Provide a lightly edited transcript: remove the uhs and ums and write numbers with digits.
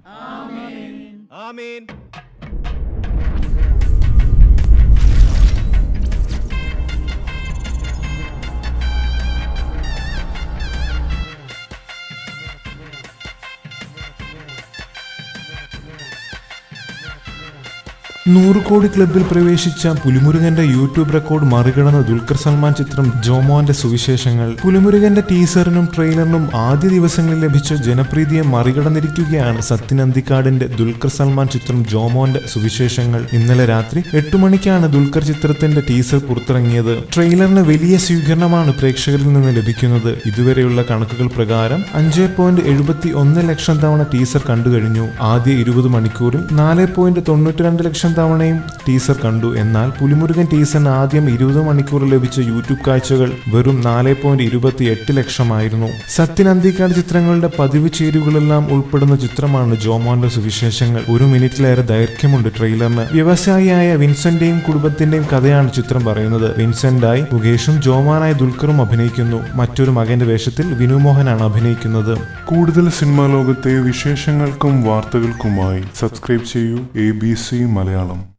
ആമേൻ. നൂറ് കോടി ക്ലബിൽ പ്രവേശിച്ച പുലിമുരുകന്റെ യൂട്യൂബ് റെക്കോർഡ് മറികടന്ന ദുൽഖർ സൽമാൻ ചിത്രം ജോമോന്റെ സുവിശേഷങ്ങൾ. പുലിമുരുകന്റെ ടീസറിനും ട്രെയിലറിനും ആദ്യ ദിവസങ്ങളിൽ ലഭിച്ച ജനപ്രീതിയെ മറികടന്നിരിക്കുകയാണ് സത്യൻ അന്തിക്കാടിന്റെ ദുൽഖർ സൽമാൻ ചിത്രം ജോമോന്റെ സുവിശേഷങ്ങൾ. ഇന്നലെ രാത്രി 8 മണിക്കാണ് ദുൽഖർ ചിത്രത്തിന്റെ ടീസർ പുറത്തിറങ്ങിയത്. ട്രെയിലറിന് വലിയ സ്വീകരണമാണ് പ്രേക്ഷകരിൽ നിന്ന് ലഭിക്കുന്നത്. ഇതുവരെയുള്ള കണക്കുകൾ പ്രകാരം 5.71 ലക്ഷം തവണ ടീസർ കണ്ടുകഴിഞ്ഞു. ആദ്യ 20 മണിക്കൂറിൽ 4.92 ലക്ഷം തവണയും ടീസർ കണ്ടു. എന്നാൽ പുലിമുരുകൻ ടീസറിന് ആദ്യം 20 മണിക്കൂർ ലഭിച്ച യൂട്യൂബ് കാഴ്ചകൾ വെറും 4.28 ലക്ഷമായിരുന്നു. സത്യൻ അന്തിക്കാട് ചിത്രങ്ങളുടെ പതിവ് ചേരുവകളെല്ലാം ഉൾപ്പെടുന്ന ചിത്രമാണ് ജോമോന്റെ സുവിശേഷങ്ങൾ. 1 മിനിറ്റിലേറെ ദൈർഘ്യമുണ്ട് ട്രെയിലറിന്. വ്യവസായിയായ വിൻസെന്റെയും കുടുംബത്തിന്റെയും കഥയാണ് ചിത്രം പറയുന്നത്. വിൻസെന്റായി മുകേഷും ജോമോനായി ദുൽഖറും അഭിനയിക്കുന്നു. മറ്റൊരു മകന്റെ വേഷത്തിൽ വിനു മോഹനാണ് അഭിനയിക്കുന്നത്. കൂടുതൽ സിനിമാ ലോകത്തെ വിശേഷങ്ങൾക്കും വാർത്തകൾക്കുമായി സബ്സ്ക്രൈബ് ചെയ്യൂ ABC മലയാളം.